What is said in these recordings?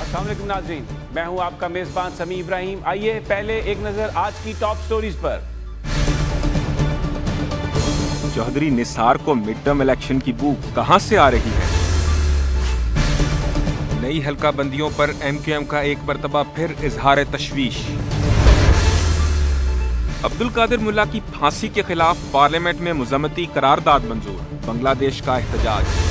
अस्सलाम वालेकुम नाज़रीन, मैं हूं आपका मेज़बान समी इब्राहिम। आइए पहले एक नज़र आज की टॉप स्टोरीज पर। चौधरी निसार को मिड टर्म इलेक्शन की बू कहां से आ रही है? नई हल्का बंदियों पर एमक्यूएम का एक मर्तबा फिर इजहार तशवीश। अब्दुल कादिर मुल्ला की फांसी के खिलाफ पार्लियामेंट में मुज़म्मती करारदाद मंजूर, बांग्लादेश का एहतजाज।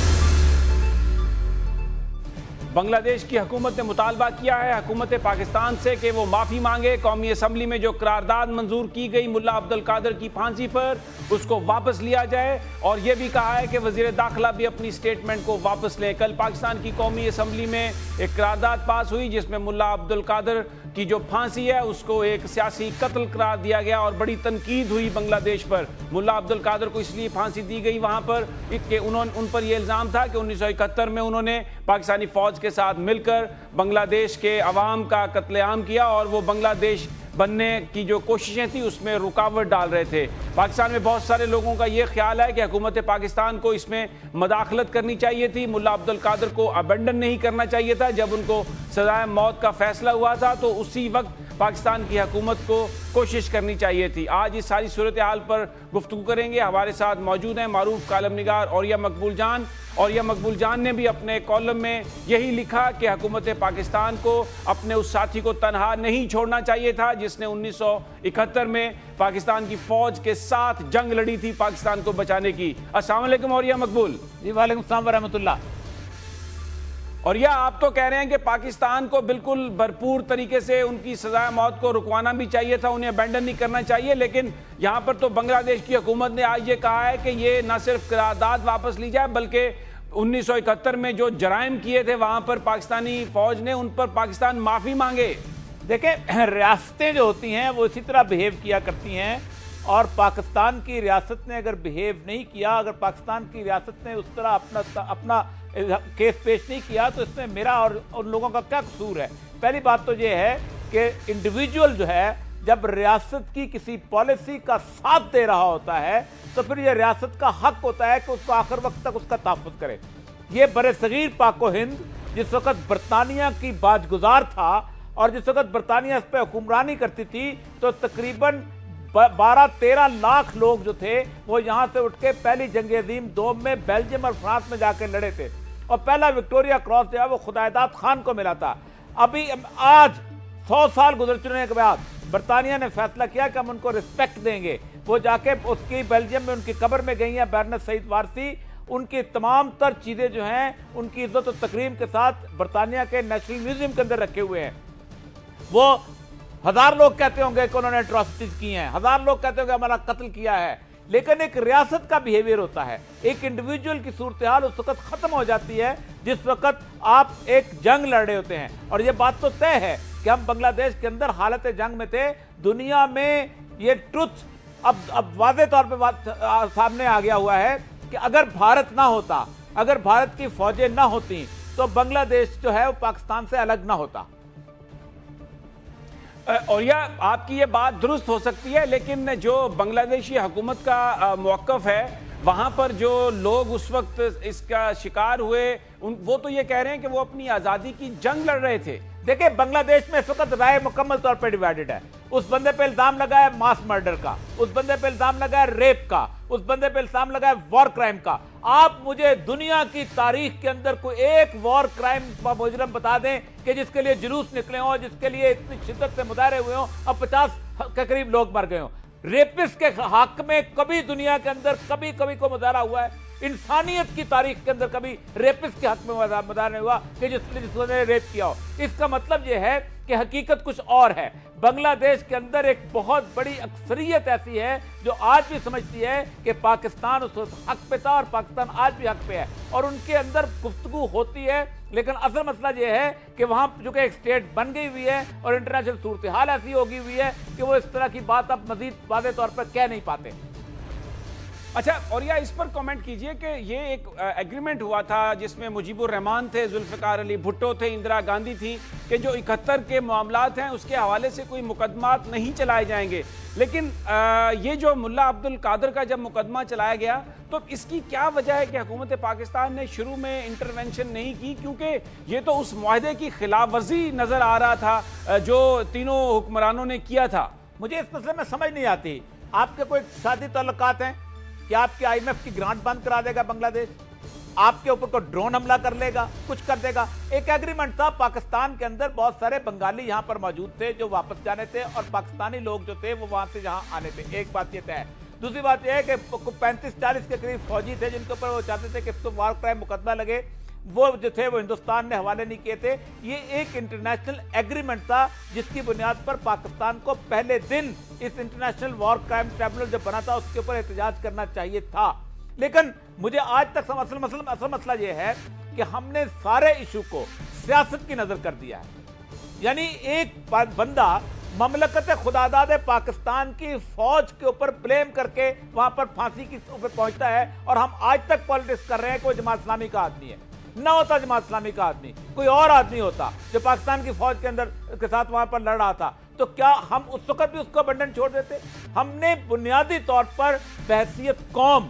बांग्लादेश की हुकूमत ने मुतालबा किया है हुकूमत पाकिस्तान से कि वो माफ़ी मांगे। कौमी असम्बली में जो करारदाद मंजूर की गई मुल्ला अब्दुल कादिर की फांसी पर, उसको वापस लिया जाए। और ये भी कहा है कि वज़ीर दाखिला भी अपनी स्टेटमेंट को वापस लें। कल पाकिस्तान की कौमी असम्बली में एक करारदाद पास हुई जिसमें मुल्ला अब्दुल कादिर की जो फांसी है उसको एक सियासी कत्ल करार दिया गया और बड़ी तनकीद हुई बांग्लादेश पर। मुल्ला अब्दुल कादिर को इसलिए फांसी दी गई वहाँ पर कि उन पर यह इल्ज़ाम था कि 1971 में उन्होंने पाकिस्तानी फ़ौज के साथ मिलकर बांग्लादेश के अवाम का कत्लेआम किया और वो बांग्लादेश बनने की जो कोशिशें थी उसमें रुकावट डाल रहे थे। पाकिस्तान में बहुत सारे लोगों का ये ख्याल है कि हुकूमत पाकिस्तान को इसमें मदाखलत करनी चाहिए थी। मुल्ला अब्दुल कादिर को अबेंडन नहीं करना चाहिए था। जब उनको सजाए मौत का फैसला हुआ था तो उसी वक्त पाकिस्तान की हुकूमत को कोशिश करनी चाहिए थी। आज इस सारी सूरत हाल पर गुफ्तगू करेंगे। हमारे साथ मौजूद हैं मारूफ कालम निगार औरिया मकबूल जान। औरिया मकबूल जान ने भी अपने कॉलम में यही लिखा कि हुकूमत पाकिस्तान को अपने उस साथी को तनहा नहीं छोड़ना चाहिए था जिसने 1971 में पाकिस्तान की फौज के साथ जंग लड़ी थी पाकिस्तान को बचाने की। अस्सलाम वालेकुम औरिया मकबूल। जी वालेकुम सलाम व रहमतुल्लाह। और यह आप तो कह रहे हैं कि पाकिस्तान को बिल्कुल भरपूर तरीके से उनकी सजाए मौत को रुकवाना भी चाहिए था, उन्हें अबेंडन नहीं करना चाहिए, लेकिन यहाँ पर तो बांग्लादेश की हुकूमत ने आज ये कहा है कि ये न सिर्फ करारदाद वापस ली जाए बल्कि 1971 में जो जराइम किए थे वहां पर पाकिस्तानी फौज ने उन पर पाकिस्तान माफी मांगे। देखें, रियासतें जो होती हैं वो इसी तरह बिहेव किया करती हैं और पाकिस्तान की रियासत ने अगर बिहेव नहीं किया, अगर पाकिस्तान की रियासत ने उस तरह अपना केस पेश नहीं किया तो इसमें मेरा और उन लोगों का क्या कसूर है? पहली बात तो ये है कि इंडिविजुअल जो है जब रियासत की किसी पॉलिसी का साथ दे रहा होता है तो फिर यह रियासत का हक होता है कि उसको आखिर वक्त तक उसका तहफ़्फ़ुज़ करे। ये बरसगीर पाको हिंद जिस वक्त बरतानिया की बाजगुजार था और जिस वक्त बरतानिया इस पर हुक्मरानी करती थी तो तकरीबन 12-13 लाख लोग जो थे वो यहाँ से उठ के पहली जंग अज़ीम दोम में बेल्जियम और फ्रांस में जाकर लड़े थे और पहला विक्टोरिया क्रॉस जो है वो खुदायदाद खान को मिला था। अभी आज 100 साल गुजर चुके के बाद बरतानिया ने फैसला किया कि हम उनको रिस्पेक्ट देंगे। वो जाके उसकी बेल्जियम में उनकी कब्र में गई हैं बैरनेस सईद वारसी। उनकी तमाम तर चीज़ें जो हैं उनकी इज्जत और तकरीम के साथ बरतानिया के नेशनल म्यूजियम के अंदर रखे हुए हैं। वो 1000 लोग कहते होंगे कि उन्होंने एट्रॉसिटीज की हैं, 1000 लोग कहते होंगे हमारा कत्ल किया है, लेकिन एक रियासत का बिहेवियर होता है, एक इंडिविजुअल की सूरत हाल उस वक्त खत्म हो जाती है जिस वक्त आप एक जंग लड़ रहे होते हैं। और ये बात तो तय है कि हम बांग्लादेश के अंदर हालत जंग में थे। दुनिया में ये ट्रुथ अब वाज़े तौर पे बात सामने आ गया हुआ है कि अगर भारत ना होता, अगर भारत की फौजें ना होती तो बांग्लादेश जो है वो पाकिस्तान से अलग ना होता। और यह आपकी ये बात दुरुस्त हो सकती है, लेकिन जो बांग्लादेशी हुकूमत का मौक़िफ़ है वहाँ पर जो लोग उस वक्त इसका शिकार हुए वो तो ये कह रहे हैं कि वो अपनी आज़ादी की जंग लड़ रहे थे। देखिए, बांग्लादेश में इस वक्त राय मुकम्मल तौर पर डिवाइडेड है। उस बंदे पे इल्जाम लगा है मास मर्डर का, उस बंदे पे इल्जाम लगा है रेप का, उस बंदे पे इल्जाम लगा है वॉर क्राइम का। आप मुझे दुनिया की तारीख के अंदर कोई एक वॉर क्राइम का मुजरम बता दें कि जिसके लिए जुलूस निकले हों, जिसके लिए इतनी शिद्दत से मुजाहरे हुए हों और 50 के करीब लोग मर गए हों। रेपिस्ट के हक में कभी दुनिया के अंदर कभी को मुजाहरा हुआ है? इंसानियत की तारीख के अंदर कभी रेपिस्ट के हक में मुजाहरा नहीं हुआ कि जिसने रेप किया हो। इसका मतलब यह है कि हकीकत कुछ और है। बांग्लादेश के अंदर एक बहुत बड़ी अक्सरियत ऐसी है जो आज भी समझती है कि पाकिस्तान उस हक पे था और पाकिस्तान आज भी हक पे है और उनके अंदर गुफ्तगू होती है। लेकिन असल मसला यह है कि वहाँ जो कि एक स्टेट बन गई हुई है और इंटरनेशनल सूरत हाल ऐसी होगी हुई है कि वो इस तरह की बात अब मजीद वाज़े तौर पर कह नहीं पाते। अच्छा, और या इस पर कमेंट कीजिए कि ये एक एग्रीमेंट हुआ था जिसमें मुजीबुर रहमान थे, जुल्फ़िकार अली भुट्टो थे, इंदिरा गांधी थी कि जो 71 के मामलात हैं उसके हवाले से कोई मुकदमात नहीं चलाए जाएंगे। लेकिन ये जो मुल्ला अब्दुल कादर का जब मुकदमा चलाया गया तो इसकी क्या वजह है कि हुकूमत पाकिस्तान ने शुरू में इंटरवेंशन नहीं की? क्योंकि ये तो उस मुआहदे की खिलाफ वर्जी नजर आ रहा था जो तीनों हुक्मरानों ने किया था। मुझे इस मसले में समझ नहीं आती, आपके कोई इक़्तिसादी ताल्लुकात हैं कि आपके IMF की ग्रांट बंद करा देगा बांग्लादेश, आपके ऊपर कोई ड्रोन हमला कर लेगा, कुछ कर देगा? एक एग्रीमेंट था, पाकिस्तान के अंदर बहुत सारे बंगाली यहां पर मौजूद थे जो वापस जाने थे और पाकिस्तानी लोग जो थे वो वहां से यहां आने थे। एक बात ये तय है। दूसरी बात यह है कि 35-40 के करीब फौजी थे जिनके ऊपर वो चाहते थे कि वार क्राइम मुकदमा लगे, वो जो थे वो हिंदुस्तान ने हवाले नहीं किए थे। ये एक इंटरनेशनल एग्रीमेंट था जिसकी बुनियाद पर पाकिस्तान को पहले दिन इस इंटरनेशनल वॉर क्राइम ट्रिब्यूनल जो बना था उसके ऊपर एहतजाज करना चाहिए था। लेकिन मुझे आज तक असल मसला ये है कि हमने सारे इशू को सियासत की नजर कर दिया है। यानी एक बंदा ममलकत खुदादाद पाकिस्तान की फौज के ऊपर ब्लेम करके वहां पर फांसी की ऊपर पहुंचता है और हम आज तक पॉलिटिक्स कर रहे हैं कि वो जमात इस्लामी का आदमी है। ना होता जमात इस्लामी का आदमी, कोई और आदमी होता जो पाकिस्तान की फौज के अंदर के साथ वहां पर लड़ रहा था, तो क्या हम उस वक्त भी उसको बंधन छोड़ देते? हमने बुनियादी तौर पर बहैसियत कौम,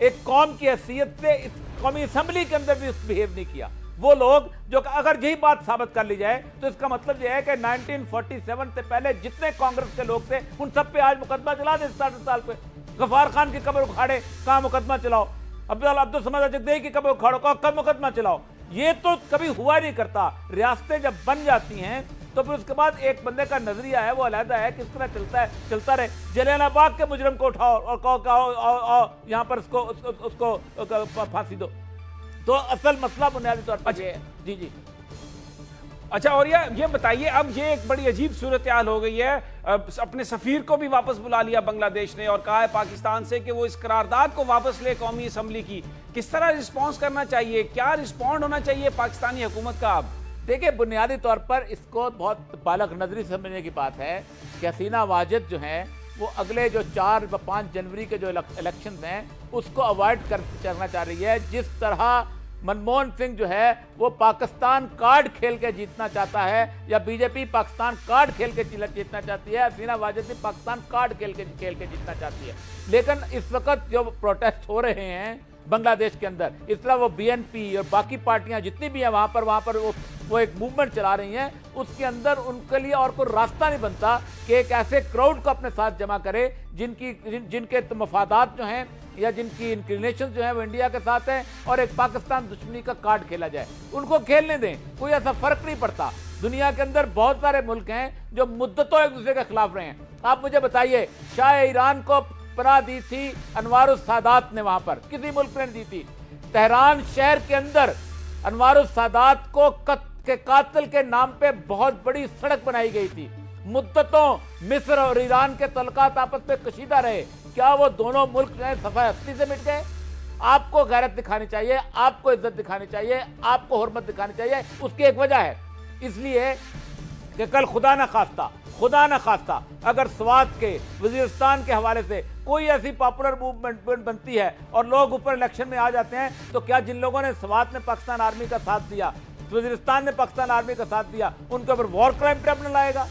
एक कौम की हैसियत से इस कौमी असेंबली के अंदर भी बिहेव नहीं किया। वो लोग जो अगर यही बात साबित कर ली जाए तो इसका मतलब यह है कि 1947 से पहले जितने कांग्रेस के लोग थे उन सब पे आज मुकदमा चला दे। 60 साल पे गफार खान की कब्र उखाड़े, कहां मुकदमा चलाओ? अब्दुल समद जगदेही की कब्र उखाड़ो, कब मुकदमा चलाओ? ये तो कभी हुआ नहीं करता। रियासतें जब बन जाती हैं तो फिर उसके बाद एक बंदे का नजरिया है वो अलहदा है, किस तरह चलता है चलता रहे। जलियांवाला बाग के मुजरिम को उठाओ और कहो यहाँ पर उसको फांसी दो। तो असल मसला बुनियादी तौर पर ये है। जी जी। अच्छा, और ये बताइए, अब ये एक बड़ी अजीब सूरत हाल हो गई है, अपने सफीर को भी वापस बुला लिया बांग्लादेश ने और कहा है पाकिस्तान से कि वो इस करारदाद को वापस ले कौमी असेंबली की। किस तरह रिस्पॉन्स करना चाहिए, क्या रिस्पॉन्ड होना चाहिए पाकिस्तानी हुकूमत का? अब देखिए, बुनियादी तौर पर इसको बहुत बालग नजरी समझने की बात है कि हसीना वाजिद जो है वो अगले जो 4 व 5 जनवरी के जो इलेक्शन हैं उसको अवॉइड करना चाह रही है। जिस तरह मनमोहन सिंह जो है वो पाकिस्तान कार्ड खेल के जीतना चाहता है या बीजेपी पाकिस्तान कार्ड खेल के जीतना चाहती है, हसीना वाजिद भी पाकिस्तान कार्ड खेल के जीतना चाहती है। लेकिन इस वक्त जो प्रोटेस्ट हो रहे हैं बांग्लादेश के अंदर, इस तरह वो BNP और बाकी पार्टियां जितनी भी हैं वहां पर वो एक मूवमेंट चला रही हैं, उसके अंदर उनके लिए और कोई रास्ता नहीं बनता कि एक ऐसे क्राउड को अपने साथ जमा करे जिनके मफादात जो हैं या जिनकी इंक्लिनेशन जो है वो इंडिया के साथ है और एक पाकिस्तान दुश्मनी का कार्ड खेला जाए। उनको खेलने दें, कोई ऐसा फर्क नहीं पड़ता। दुनिया के अंदर बहुत सारे मुल्क हैं जो मुद्दतों एक दूसरे के खिलाफ रहे हैं। आप मुझे बताइए, शाह ईरान को पनाह दी थी अनवारुस सादात ने, वहां पर किसी मुल्क ने दी थी? तेहरान शहर के अंदर अनवारुस सादात को के कातिल के नाम पे बहुत बड़ी सड़क बनाई गई थी। मुद्दतों मिस्र और ईरान के तल्लुकात आपस में कशीदा रहे, क्या वो दोनों मुल्क जो है सफाई हस्ती से मिट गए? आपको गैरत दिखानी चाहिए, आपको इज्जत दिखानी चाहिए, आपको हुर्मत दिखानी चाहिए। उसकी एक वजह है, इसलिए कि कल खुदा न खास्ता अगर स्वात के वजीरिस्तान के हवाले से कोई ऐसी पॉपुलर मूवमेंट बनती है और लोग ऊपर इलेक्शन में आ जाते हैं, तो क्या जिन लोगों ने स्वात में पाकिस्तान आर्मी का साथ दिया, वजीरिस्तान ने पाकिस्तान आर्मी का साथ दिया, उनके ऊपर वॉर क्राइम ट्रिब्यूनल आएगा?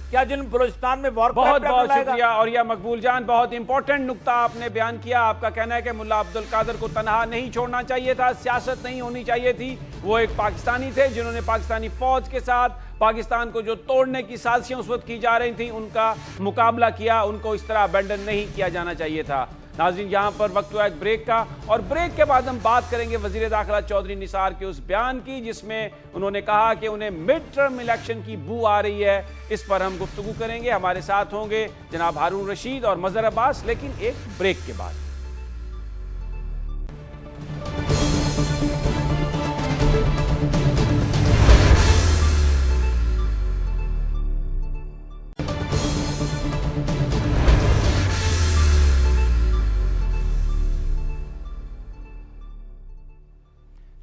क्या जिन बलूचिस्तान में वॉर बहुत बहुत शुक्रिया। और यह मकबूल जान, बहुत इंपॉर्टेंट नुक्ता आपने बयान किया। आपका कहना है कि मुल्ला अब्दुल कादर को तनहा नहीं छोड़ना चाहिए था, सियासत नहीं होनी चाहिए थी। वो एक पाकिस्तानी थे जिन्होंने पाकिस्तानी फौज के साथ पाकिस्तान को जो तोड़ने की साजिशें उस वक्त की जा रही थी उनका मुकाबला किया, उनको इस तरह अबैंडन नहीं किया जाना चाहिए था। नाज़रीन, यहाँ पर वक्त हुआ एक ब्रेक का, और ब्रेक के बाद हम बात करेंगे वज़ीर दाखिला चौधरी निसार के उस बयान की जिसमें उन्होंने कहा कि उन्हें मिड टर्म इलेक्शन की बू आ रही है। इस पर हम गुफ्तगू करेंगे। हमारे साथ होंगे जनाब हारून रशीद और मजहर अब्बास, लेकिन एक ब्रेक के बाद।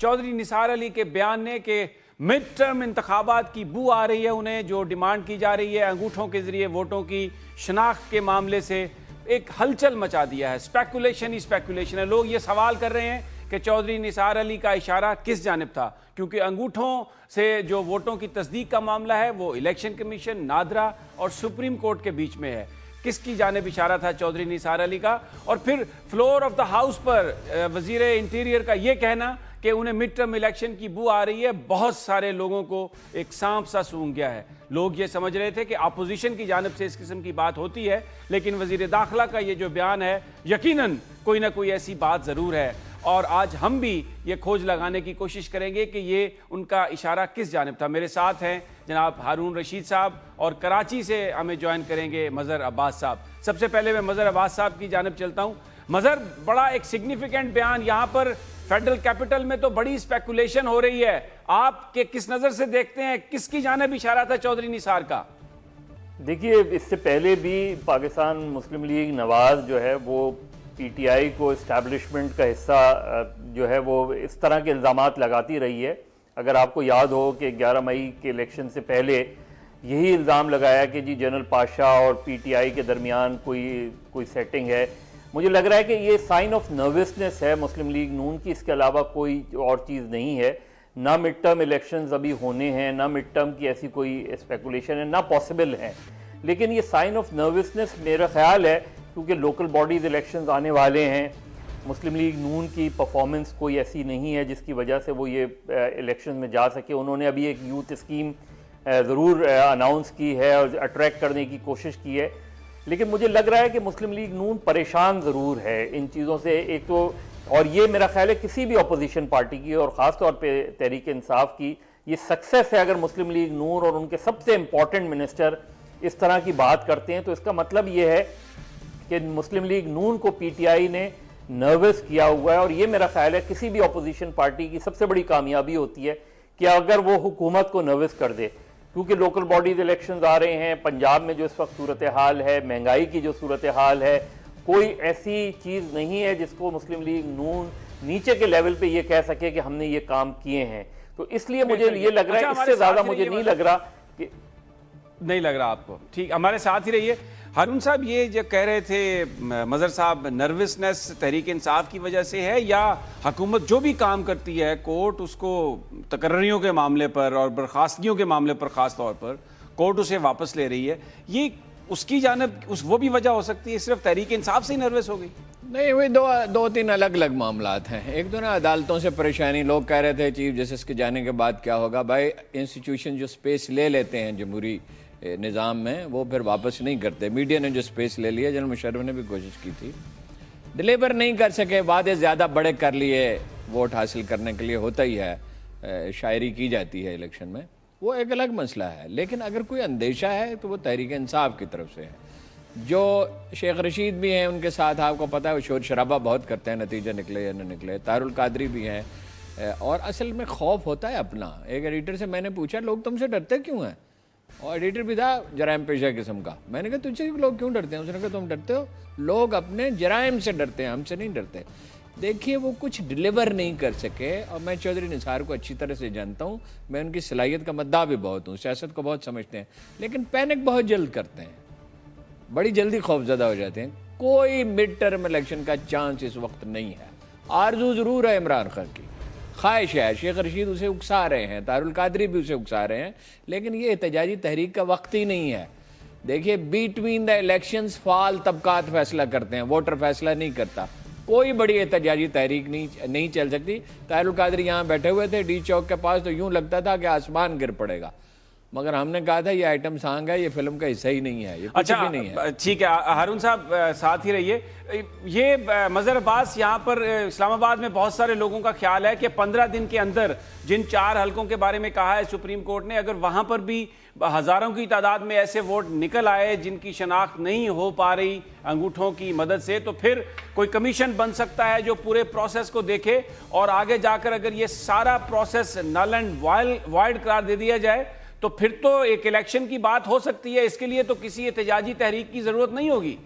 चौधरी निसार अली के बयान ने कि मिड टर्म इंतखाबात की बू आ रही है उन्हें, जो डिमांड की जा रही है अंगूठों के जरिए वोटों की शनाख्त के मामले से, एक हलचल मचा दिया है। स्पेकुलेशन ही स्पेकुलेशन है। लोग ये सवाल कर रहे हैं कि चौधरी निसार अली का इशारा किस जानिब था, क्योंकि अंगूठों से जो वोटों की तस्दीक का मामला है वो इलेक्शन कमीशन, नादरा और सुप्रीम कोर्ट के बीच में है। किसकी जानिब इशारा था चौधरी निसार अली का? और फिर फ्लोर ऑफ द हाउस पर वजीर इंटीरियर का यह कहना कि उन्हें मिड टर्म इलेक्शन की बू आ रही है, बहुत सारे लोगों को एक सांप सा सूंघ गया है। लोग ये समझ रहे थे कि अपोजिशन की जानिब से इस किस्म की बात होती है, लेकिन वजीर दाखिला का ये जो बयान है, यकीनन कोई ना कोई ऐसी बात जरूर है। और आज हम भी ये खोज लगाने की कोशिश करेंगे कि ये उनका इशारा किस जानिब था। मेरे साथ हैं जनाब हारून रशीद साहब और कराची से हमें ज्वाइन करेंगे मजहर अब्बास साहब। सबसे पहले मैं मजहर अब्बास साहब की जानिब चलता हूँ। मजहर, बड़ा एक सिग्निफिकेंट बयान, यहाँ पर फेडरल कैपिटल में तो बड़ी स्पेकुलेशन हो रही है, आप किस नज़र से देखते हैं, किसकी जानिब इशारा था चौधरी निसार का? देखिए, इससे पहले भी पाकिस्तान मुस्लिम लीग नवाज जो है वो पीटीआई को इस्टेब्लिशमेंट का हिस्सा जो है वो इस तरह के इल्ज़ामात लगाती रही है। अगर आपको याद हो कि 11 मई के इलेक्शन से पहले यही इल्ज़ाम लगाया कि जी जनरल पाशा और पीटीआई के दरमियान कोई सेटिंग है। मुझे लग रहा है कि ये साइन ऑफ नर्वसनेस है मुस्लिम लीग नून की, इसके अलावा कोई और चीज़ नहीं है। ना मिड टर्म इलेक्शंस अभी होने हैं, ना मिड टर्म की ऐसी कोई स्पेकुलेशन है, ना पॉसिबल है। लेकिन ये साइन ऑफ नर्वसनेस मेरा ख्याल है क्योंकि लोकल बॉडीज़ इलेक्शंस आने वाले हैं। मुस्लिम लीग नून की परफॉर्मेंस कोई ऐसी नहीं है जिसकी वजह से वो ये इलेक्शन में जा सके। उन्होंने अभी एक यूथ स्कीम ज़रूर अनाउंस की है और अट्रैक्ट करने की कोशिश की है, लेकिन मुझे लग रहा है कि मुस्लिम लीग नून परेशान ज़रूर है इन चीज़ों से। एक तो, और ये मेरा ख्याल है किसी भी अपोजिशन पार्टी की और ख़ास तौर पे तहरीक इंसाफ की ये सक्सेस है। अगर मुस्लिम लीग नून और उनके सबसे इम्पॉर्टेंट मिनिस्टर इस तरह की बात करते हैं तो इसका मतलब ये है कि मुस्लिम लीग नून को पीटीआई ने नर्वस किया हुआ है। और ये मेरा ख्याल है किसी भी अपोजिशन पार्टी की सबसे बड़ी कामयाबी होती है कि अगर वो हुकूमत को नर्वस कर दे, क्योंकि लोकल बॉडीज इलेक्शंस आ रहे हैं। पंजाब में जो इस वक्त सूरत हाल है, महंगाई की जो सूरत हाल है, कोई ऐसी चीज़ नहीं है जिसको मुस्लिम लीग नून नीचे के लेवल पे ये कह सके कि हमने ये काम किए हैं। तो इसलिए मुझे ये लग रहा है, इससे ज़्यादा मुझे नहीं लग रहा कि नहीं लग रहा आपको। ठीक, हमारे साथ ही रहिए। हारून साहब, ये जो कह रहे थे मजहर साहब, नर्वसनेस तहरीक इंसाफ की वजह से है या हुकूमत जो भी काम करती है, कोर्ट उसको तकर्रियों के मामले पर और बर्खास्तगियों के मामले पर ख़ास तौर पर कोर्ट उसे वापस ले रही है, ये उसकी जानिब वो भी वजह हो सकती है? सिर्फ तहरीक इंसाफ से ही नर्वस हो गई? नहीं, वही दो तीन अलग अलग मामलात हैं। एक तो ना अदालतों से परेशानी, लोग कह रहे थे चीफ जस्टिस के जाने के बाद क्या होगा। भाई, इंस्टीट्यूशन जो स्पेस ले लेते हैं जमहूरी निज़ाम में वो फिर वापस नहीं करते। मीडिया ने जो स्पेस ले लिया, जनरल मुशर्रफ ने भी कोशिश की थी, डिलीवर नहीं कर सके, वादे ज़्यादा बड़े कर लिए वोट हासिल करने के लिए। होता ही है, शायरी की जाती है इलेक्शन में, वो एक अलग मसला है। लेकिन अगर कोई अंदेशा है तो वो तहरीक इंसाफ की तरफ से है। जो शेख रशीद भी हैं उनके साथ, आपको पता है वो शोर शराबा बहुत करते हैं, नतीजा निकले या न निकले। तारुल कादरी भी हैं। और असल में खौफ होता है अपना। एक एडिटर से मैंने पूछा, लोग तुमसे डरते क्यों हैं? और एडिटर भी था जराइम पेशा किस्म का। मैंने कहा तुझसे लोग क्यों डरते हैं? उसने कहा तुम डरते हो, लोग अपने जराइम से डरते हैं, हमसे नहीं डरते। देखिए, वो कुछ डिलीवर नहीं कर सके। और मैं चौधरी निसार को अच्छी तरह से जानता हूँ, मैं उनकी सलाहियत का मद्दा भी बहुत हूँ, सियासत को बहुत समझते हैं, लेकिन पैनिक बहुत जल्द करते हैं, बड़ी जल्दी खौफजदा हो जाते हैं। कोई मिड टर्म इलेक्शन का चांस इस वक्त नहीं है। आरजू ज़रूर है इमरान खान की, ख्वाहिश है, शेख रशीद उसे उकसा रहे हैं, तारुल कादरी भी उसे उकसा रहे हैं, लेकिन ये एहतजाजी तहरीक का वक्त ही नहीं है। देखिए, बिटवीन द इलेक्शंस फाल तबकात फैसला करते हैं, वोटर फैसला नहीं करता। कोई बड़ी एहतजाजी तहरीक नहीं चल सकती। तारुल कादरी यहाँ बैठे हुए थे डी चौक के पास, तो यूँ लगता था कि आसमान गिर पड़ेगा, मगर हमने कहा था ये आइटम सॉन्ग है, ये फिल्म का हिस्सा ही नहीं है, ये कुछ भी नहीं है। ठीक है, हारून साहब साथ ही रहिए। ये मजहर अब्बास, यहाँ पर इस्लामाबाद में बहुत सारे लोगों का ख्याल है कि 15 दिन के अंदर जिन 4 हलकों के बारे में कहा है सुप्रीम कोर्ट ने, अगर वहां पर भी हजारों की तादाद में ऐसे वोट निकल आए जिनकी शनाख्त नहीं हो पा रही अंगूठों की मदद से, तो फिर कोई कमीशन बन सकता है जो पूरे प्रोसेस को देखे और आगे जाकर अगर ये सारा प्रोसेस नल एंड वाइड करार दे दिया जाए तो फिर तो एक इलेक्शन की बात हो सकती है। इसके लिए तो किसी एहतजाजी तहरीक की जरूरत नहीं होगी।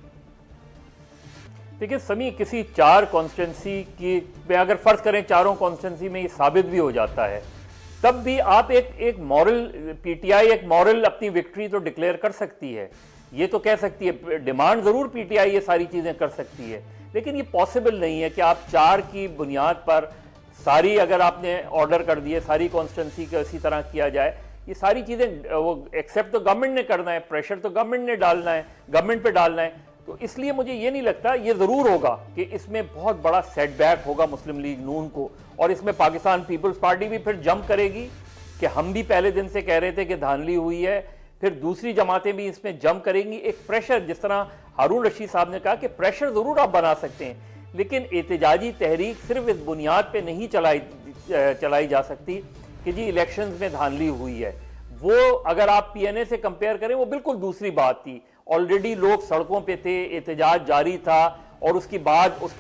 देखिए समी, किसी 4 कॉन्स्टिट्यूंसी की अगर फर्ज करें चारों कॉन्स्टिट्यूंसी में ये साबित भी हो जाता है, तब भी आप एक मॉरल पीटीआई एक मॉरल अपनी विक्ट्री तो डिक्लेयर कर सकती है। ये तो कह सकती है, डिमांड जरूर पीटीआई ये सारी चीजें कर सकती है, लेकिन ये पॉसिबल नहीं है कि आप 4 की बुनियाद पर सारी, अगर आपने ऑर्डर कर दिए सारी कॉन्स्टिट्यूंसी को इसी तरह किया जाए, ये सारी चीजें वो एक्सेप्ट तो गवर्नमेंट ने करना है, प्रेशर तो गवर्नमेंट ने डालना है, गवर्नमेंट पे डालना है। तो इसलिए मुझे ये नहीं लगता, ये जरूर होगा कि इसमें बहुत बड़ा सेटबैक होगा मुस्लिम लीग नून को, और इसमें पाकिस्तान पीपल्स पार्टी भी फिर जंप करेगी कि हम भी पहले दिन से कह रहे थे कि धांधली हुई है, फिर दूसरी जमातें भी इसमें जंप करेंगी। एक प्रेशर, जिस तरह हारून रशीद साहब ने कहा कि प्रेशर जरूर आप बना सकते हैं, लेकिन एहतजाजी तहरीक सिर्फ इस बुनियाद पे नहीं चलाई जा सकती कि जी इलेक्शंस में धांधली हुई है। वो अगर आप पीएनए से कंपेयर करें वो बिल्कुल दूसरी बात थी, ऑलरेडी लोग सड़कों पे थे, एहतजाज जारी था, और उसके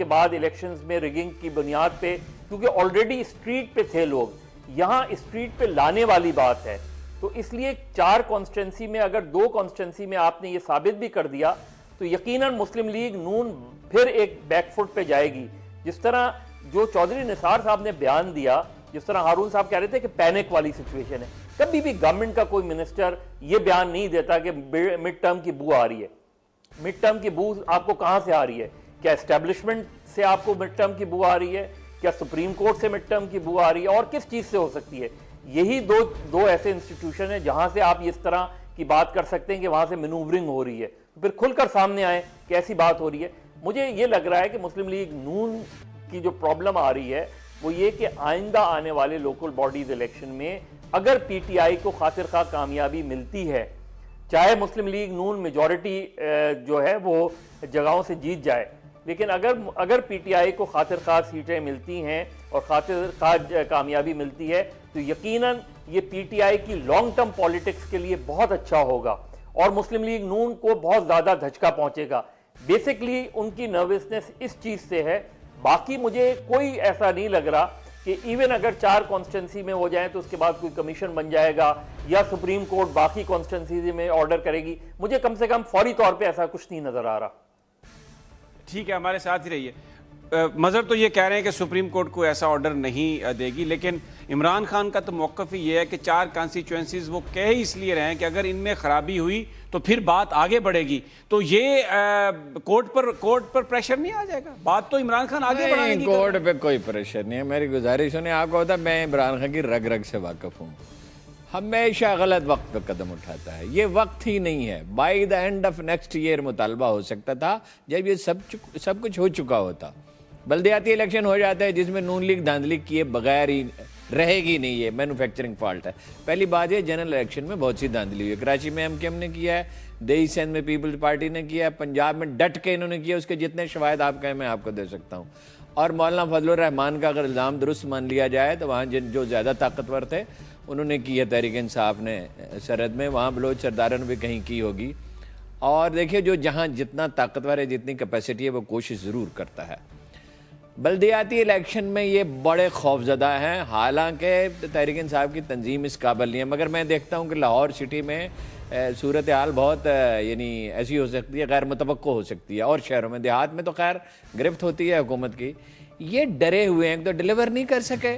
बाद इलेक्शंस में रिगिंग की बुनियाद पे, क्योंकि ऑलरेडी स्ट्रीट पे थे लोग, यहां स्ट्रीट पे लाने वाली बात है। तो इसलिए 4 कॉन्स्टिट्यूंसी में अगर 2 कॉन्स्टिट्यूंसी में आपने ये साबित भी कर दिया तो यकीनन मुस्लिम लीग नून फिर एक बैकफुट पे जाएगी। जिस तरह जो चौधरी निसार साहब ने बयान दिया, जिस तरह हारून साहब कह रहे थे कि पैनिक वाली सिचुएशन है, कभी भी गवर्नमेंट का कोई मिनिस्टर ये बयान नहीं देता कि मिड टर्म की बू आ रही है। मिड टर्म की बू आपको कहां से आ रही है? क्या एस्टेब्लिशमेंट से आपको मिड टर्म की बू आ रही है? क्या सुप्रीम कोर्ट से मिड टर्म की बू आ रही है? और किस चीज से हो सकती है? यही दो ऐसे इंस्टीट्यूशन है जहां से आप इस तरह की बात कर सकते हैं कि वहां से मैनूवरिंग हो रही है। तो फिर खुलकर सामने आए कि ऐसी बात हो रही है। मुझे ये लग रहा है कि मुस्लिम लीग नून की जो प्रॉब्लम आ रही है वो ये कि आइंदा आने वाले लोकल बॉडीज इलेक्शन में अगर पीटीआई को खातिर खा कामयाबी मिलती है, चाहे मुस्लिम लीग नून मेजॉरिटी जो है वो जगहों से जीत जाए, लेकिन अगर पीटीआई को खातिर खा सीटें मिलती हैं और खातिर खा कामयाबी मिलती है तो यकीनन ये पीटीआई की लॉन्ग टर्म पॉलिटिक्स के लिए बहुत अच्छा होगा और मुस्लिम लीग नून को बहुत ज्यादा धचका पहुंचेगा। बेसिकली उनकी नर्वसनेस इस चीज से है, बाकी मुझे कोई ऐसा नहीं लग रहा कि इवन अगर 4 कॉन्स्टिट्यूंसी में हो जाए तो उसके बाद कोई कमीशन बन जाएगा या सुप्रीम कोर्ट बाकी कॉन्स्टिट्यूंसी में ऑर्डर करेगी। मुझे कम से कम फौरी तौर पे ऐसा कुछ नहीं नजर आ रहा। ठीक है, हमारे साथ ही रहिए। मजहर तो ये कह रहे हैं कि सुप्रीम कोर्ट को ऐसा ऑर्डर नहीं देगी, लेकिन इमरान खान का तो मौक़िफ़ ये है कि 4 कॉन्स्टिट्यूंसीज वो कह ही इसलिए रहे हैं कि अगर इनमें खराबी हुई तो फिर बात आगे बढ़ेगी। तो ये कोर्ट पर प्रेशर नहीं आ जाएगा? बात तो इमरान खान आगे बढ़ाएंगे। कोर्ट पे कोई प्रेशर नहीं है। मेरी गुजारिश सुनिए, आपको होता मैं इमरान खान की रग रग से वाकिफ हूँ, हमेशा गलत वक्त पे कदम उठाता है। ये वक्त ही नहीं है। By the end of next year मुतालबा हो सकता था जब ये सब कुछ हो चुका होता। बल्दियाती इलेक्शन हो जाता है जिसमें नून लीग धांधली किए बगैर ही रहेगी नहीं, ये मैन्युफैक्चरिंग फॉल्ट है। पहली बात है, जनरल इलेक्शन में बहुत सी धांधली हुई है। कराची में एमकेएम ने किया है, देही सिंध में पीपल्स पार्टी ने किया है, पंजाब में डट के इन्होंने किया। उसके जितने शवायद आप कहें मैं आपको दे सकता हूँ। और मौलाना फजलुर रहमान का अगर इल्ज़ाम दुरुस्त मान लिया जाए तो वहाँ जो ज़्यादा ताकतवर थे उन्होंने की है, तहरीक इंसाफ ने सरहद में, वहाँ बलोच सरदारों ने भी कहीं की होगी। और देखिए जो जहाँ जितना ताकतवर है, जितनी कैपेसिटी है, वो कोशिश ज़रूर करता है। बल्दियाती इलेक्शन में ये बड़े खौफजदा हैं, हालांकि तहरीक इंसाफ की तंजीम इस काबिल नहीं है। मगर मैं देखता हूँ कि लाहौर सिटी में सूरत हाल बहुत यानी ऐसी हो सकती है, गैर मुतवक्को हो सकती है। और शहरों में, देहात में तो खैर गिरफ्त होती है हुकूमत की। ये डरे हुए हैं तो डिलीवर नहीं कर सके,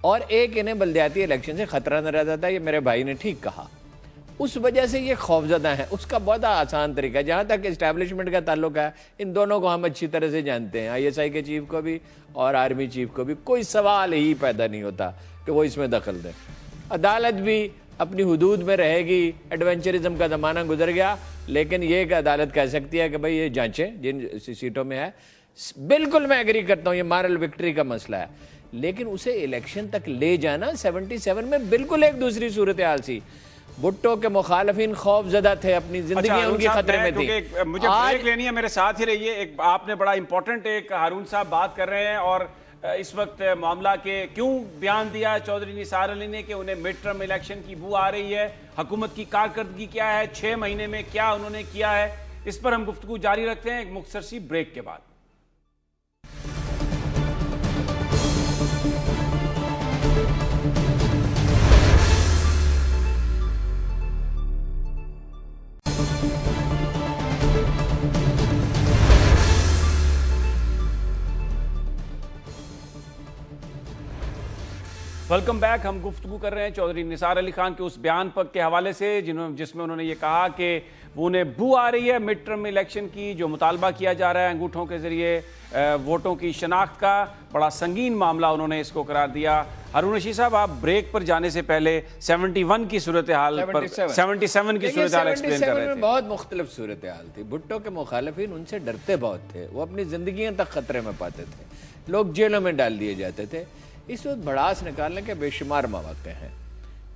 और एक इन्हें बल्दियाती इलेक्शन से खतरा नजर आता है। ये मेरे भाई ने ठीक कहा, उस वजह से ये खौफजदा है। उसका बहुत आसान तरीका है। जहाँ तक इस्टेब्लिशमेंट का ताल्लुक है, इन दोनों को हम अच्छी तरह से जानते हैं, ISI के चीफ को भी और आर्मी चीफ को भी। कोई सवाल ही पैदा नहीं होता कि वो इसमें दखल दे। अदालत भी अपनी हुदूद में रहेगी। एडवेंचरिज्म का ज़माना गुजर गया, लेकिन ये एक अदालत कह सकती है कि भाई ये जांचें जिन सीटों में है। बिल्कुल मैं एग्री करता हूँ, ये मॉरल विक्ट्री का मसला है, लेकिन उसे इलेक्शन तक ले जाना 77 में बिल्कुल एक दूसरी सूरत हाल सी। भुट्टो के मुखालफिन खौफजदा थे, अपनी जिंदगी उनकी खतरे में थी। मुझे ब्रेक लेनी है, मेरे साथ ही रहिए। एक आपने बड़ा इंपॉर्टेंट एक हारून साहब बात कर रहे हैं, और इस वक्त मामला के क्यों बयान दिया चौधरी निसार अली ने कि उन्हें मिड टर्म इलेक्शन की बू आ रही है, हुकूमत की कारकर्दगी क्या है, 6 महीने में क्या उन्होंने किया है, इस पर हम गुफ्तगू जारी रखते हैं एक मुख्तसर सी ब्रेक के बाद। Welcome back. हम गुफ्तगू कर रहे हैं चौधरी निसार अली खान के उस बयान पर के हवाले से जिसमें उन्होंने ये कहा कि उन्हें बू आ रही है मिड टर्म इलेक्शन की, जो मुतालबा किया जा रहा है अंगूठों के जरिए वोटों की शनाख्त का, बड़ा संगीन मामला उन्होंने इसको करार दिया। हारून रशीद साहब, आप ब्रेक पर जाने से पहले 71 की सूरत हाल पर 77 की सूरत हाल एक्सप्लेन कर रहे थे। बहुत मुख्तलिफ सूरत हाल थी। भुट्टो के मुखालिफिन उनसे डरते बहुत थे, वो अपनी जिंदगियां तक खतरे में पाते थे, लोग जेलों में डाल दिए जाते थे। इस वक्त भड़ास निकालने के बेशुमार मौके हैं।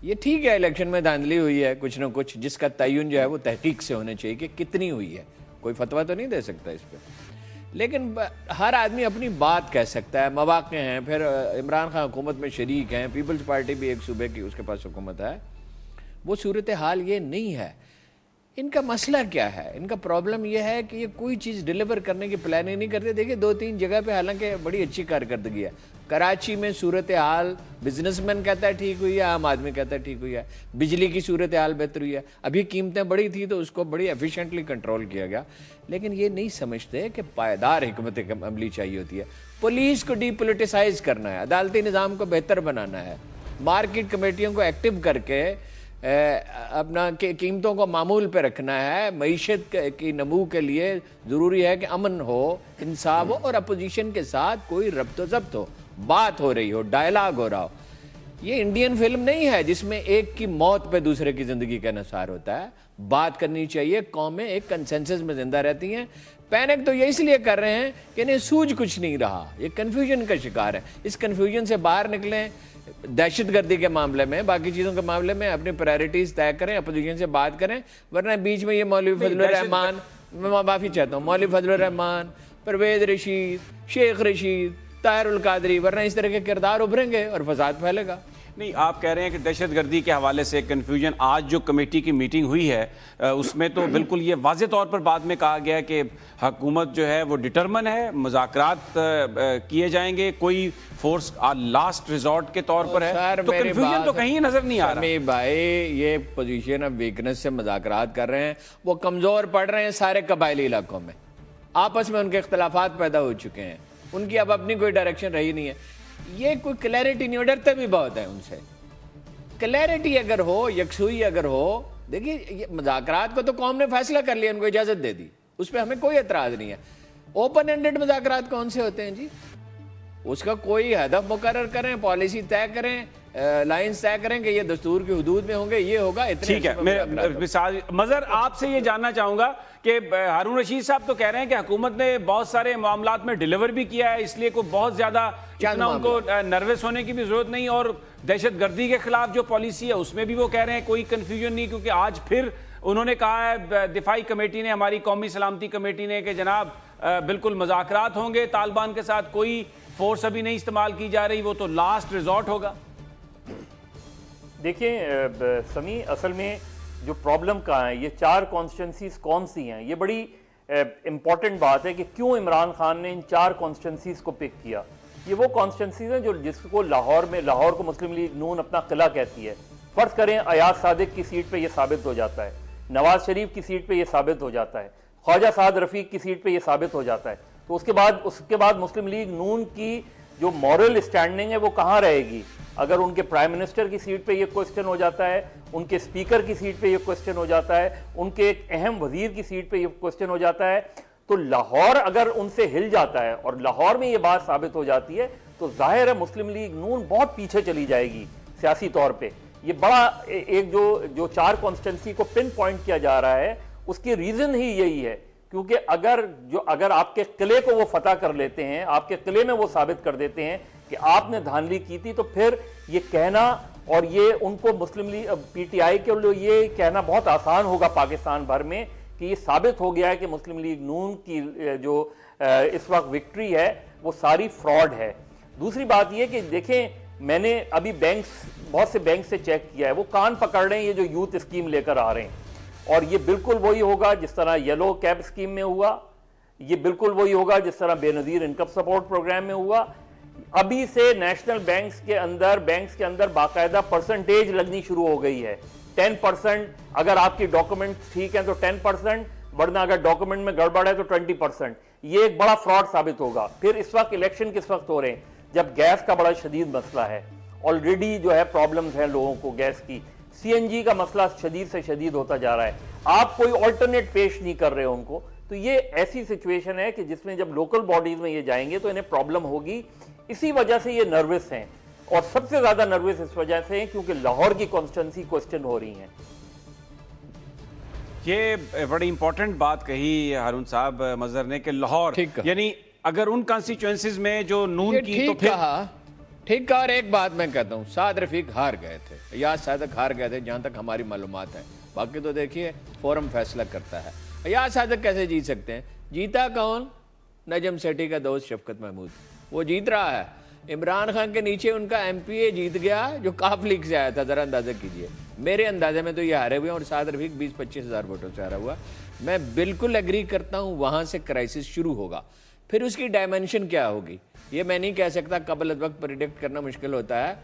ये ठीक है, इलेक्शन में धांधली हुई है कुछ न कुछ, जिसका तयन जो है वो तहकीक से होने चाहिए कि कितनी हुई है। कोई फतवा तो नहीं दे सकता इस पर, लेकिन हर आदमी अपनी बात कह सकता है। मौके हैं, फिर इमरान खान हुकूमत में शरीक हैं, पीपल्स पार्टी भी एक सूबे की उसके पास हुकूमत है। वो सूरत हाल ये नहीं है। इनका मसला क्या है? इनका प्रॉब्लम यह है कि ये कोई चीज़ डिलीवर करने की प्लानिंग नहीं करते। देखिए 2-3 जगह पे हालांकि बड़ी अच्छी कारकर्दगी है। कराची में सूरत हाल बिजनेसमैन कहता है ठीक हुई है, आम आदमी कहता है ठीक हुई है। बिजली की सूरत हाल बेहतर हुई है। अभी कीमतें बढ़ी थी तो उसको बड़ी एफिशिएंटली कंट्रोल किया गया। लेकिन ये नहीं समझते कि पायदार हिकमत अमली चाहिए होती है। पुलिस को डीपोलिटिसाइज करना है, अदालती निज़ाम को बेहतर बनाना है, मार्केट कमेटियों को एक्टिव करके अपना कीमतों को मामूल पे रखना है। मईशत की नमू के लिए ज़रूरी है कि अमन हो, इंसाफ हो और अपोजिशन के साथ कोई रब्तो ज़ब्त हो, बात हो रही हो, डायलॉग हो रहा हो। ये इंडियन फिल्म नहीं है जिसमें एक की मौत पे दूसरे की ज़िंदगी का नुकसान होता है। बात करनी चाहिए। कौमें एक कंसेंसस में जिंदा रहती हैं। पैनिक तो ये इसलिए कर रहे हैं कि इन्हें सूझ कुछ नहीं रहा, ये कन्फ्यूजन का शिकार है। इस कन्फ्यूजन से बाहर निकलें। दहशतगर्दी के मामले में, बाकी चीज़ों के मामले में अपनी प्रायोरिटीज तय करें, अपोजिशन से बात करें। वरना बीच में ये मौलवी फजलुर रहमान, मैं माफ़ी चाहता हूँ, मौलवी फजलुर रहमान, परवेज रशीद, शेख रशीद, ताहिरुल कादरी, वरना इस तरह के किरदार उभरेंगे और फसाद फैलेगा। नहीं, आप कह रहे हैं कि दहशतगर्दी के हवाले से कन्फ्यूजन। आज जो कमेटी की मीटिंग हुई है उसमें तो बिल्कुल ये वाज़े तौर पर बाद में कहा गया कि हुकूमत जो है वो डिटरमन है, मुज़ाकरात किए जाएंगे, कोई फोर्स लास्ट रिजॉर्ट के तौर पर है। तो कन्फ्यूजन तो कहीं नजर नहीं आ रहा। भाई ये पोजीशन ऑफ वीकनेस से मुज़ाकरात कर रहे हैं, वो कमज़ोर पड़ रहे हैं सारे कबायली इलाकों में। आपस में उनके इख्तलाफात पैदा हो चुके हैं, उनकी अब अपनी कोई डायरेक्शन रही नहीं है। ये कोई क्लैरिटी नहीं हो, डरते भी बहुत है उनसे। क्लैरिटी अगर हो, यकसुई अगर हो, देखिए मुज़ाकरात को तो कौम ने फैसला कर लिया, उनको इजाज़त दे दी, उस पर हमें कोई एतराज़ नहीं है। ओपन एंडेड मुज़ाकरात कौन से होते हैं जी? उसका कोई हदफ मुकर्रर करें, पॉलिसी तय करें, लाइंस तय करें कि ये दस्तूर की हुदूद में होंगे, ये होगा, इतने। ठीक है, मैं मजर आपसे ये जानना चाहूंगा कि हारून रशीद साहब तो कह रहे हैं कि हुकूमत ने बहुत सारे मामलात में डिलीवर भी किया है, इसलिए कोई बहुत ज्यादा इतना उनको नर्वस होने की भी जरूरत नहीं। और दहशतगर्दी के खिलाफ जो पॉलिसी है उसमें भी वो कह रहे हैं कोई कंफ्यूजन नहीं, क्योंकि आज फिर उन्होंने कहा है दिफाई कमेटी ने, हमारी कौमी सलामती कमेटी ने, कि जनाब बिल्कुल मुज़ाकरात होंगे तालिबान के साथ, कोई फोर्स अभी नहीं इस्तेमाल की जा रही, वो तो लास्ट रिजॉर्ट होगा। देखिए समी, असल में जो प्रॉब्लम कहाँ है, ये 4 कॉन्स्टिट्यूंसीज कौन सी हैं, ये बड़ी इंपॉर्टेंट बात है कि क्यों इमरान खान ने इन 4 कॉन्स्टिट्यूंसीज को पिक किया। ये वो कॉन्स्टिट्यूंसीज हैं जो जिसको लाहौर को मुस्लिम लीग नून अपना किला कहती है। फर्ज करें अयाज सादिक की सीट पे ये साबित हो जाता है, नवाज शरीफ की सीट पे ये साबित हो जाता है, ख्वाजा साद रफीक की सीट पे ये साबित हो जाता है, तो उसके बाद मुस्लिम लीग नून की जो मॉरल स्टैंडिंग है वो कहाँ रहेगी? अगर उनके प्राइम मिनिस्टर की सीट पे ये क्वेश्चन हो जाता है, उनके स्पीकर की सीट पे ये क्वेश्चन हो जाता है, उनके एक अहम वजीर की सीट पे ये क्वेश्चन हो जाता है, तो लाहौर अगर उनसे हिल जाता है और लाहौर में ये बात साबित हो जाती है तो जाहिर है मुस्लिम लीग नून बहुत पीछे चली जाएगी सियासी तौर पे। ये बड़ा एक जो 4 कॉन्स्टिट्यूंसी को पिन पॉइंट किया जा रहा है, उसकी रीजन ही यही है, क्योंकि अगर आपके किले को वो फतह कर लेते हैं, आपके किले में वो साबित कर देते हैं कि आपने धांधली की थी, तो फिर ये कहना और ये उनको मुस्लिम लीग पीटीआई के लिए ये कहना बहुत आसान होगा पाकिस्तान भर में कि ये साबित हो गया है कि मुस्लिम लीग नून की जो इस वक्त विक्ट्री है वो सारी फ्रॉड है। दूसरी बात ये कि देखें, मैंने अभी बहुत से बैंक से चेक किया है, वो कान पकड़ रहे हैं ये जो यूथ स्कीम लेकर आ रहे हैं, और ये बिल्कुल वही होगा जिस तरह येलो कैब स्कीम में हुआ, ये बिल्कुल वही होगा जिस तरह बेनजीर इनकम सपोर्ट प्रोग्राम में हुआ। अभी से नेशनल बैंक्स के अंदर बाकायदा परसेंटेज लगनी शुरू हो गई है। 10%, अगर आपकी डॉक्यूमेंट ठीक है तो 10%, वरना अगर डॉक्यूमेंट में गड़बड़ है तो 20%। ये एक बड़ा फ्रॉड साबित होगा। फिर इस वक्त इलेक्शन किस वक्त हो रहे हैं, जब गैस का बड़ा शदीद मसला है ऑलरेडी जो है प्रॉब्लम्स हैं लोगों को गैस की, सीएनजी का मसला शदीद से शदीद होता जा रहा है, आप कोई ऑल्टरनेट पेश नहीं कर रहे हो उनको, तो ये ऐसी सिचुएशन है कि जिसमें जब लोकल बॉडीज में ये जाएंगे तो इन्हें प्रॉब्लम होगी। इसी वजह से ये नर्वस हैं, और सबसे ज्यादा नर्वस इस वजह से हैं क्योंकि लाहौर की कॉन्स्टिट्यूंसी क्वेश्चन हो रही है। ये बड़ी इंपॉर्टेंट बात कही हारून साहब मजहर ने कि लाहौर, यानी अगर उन कॉन्स्टिट्यूएंसीज में जो नून की, तो फिर ठीक कहा। और एक बात मैं कहता हूँ, साद रफीक हार गए थे, याद सादक हार गए थे जहां तक हमारी मालूमात है, बाकी तो देखिए फोरम फैसला करता है। याद सादक कैसे जीत सकते हैं? जीता कौन? नजम सेठी का दोस्त शफकत महमूद, वो जीत रहा है। इमरान खान के नीचे उनका एमपीए जीत गया जो काफ लीग से आया था, जरा अंदाजा कीजिए। मेरे अंदाजे में तो ये हारे हुए, और साद रफीक 20-25 हज़ार वोटों से हारा हुआ। मैं बिल्कुल एग्री करता हूँ, वहां से क्राइसिस शुरू होगा, फिर उसकी डायमेंशन क्या होगी ये मैं नहीं कह सकता, कबल वक्त प्रिडिक्ट करना मुश्किल होता है।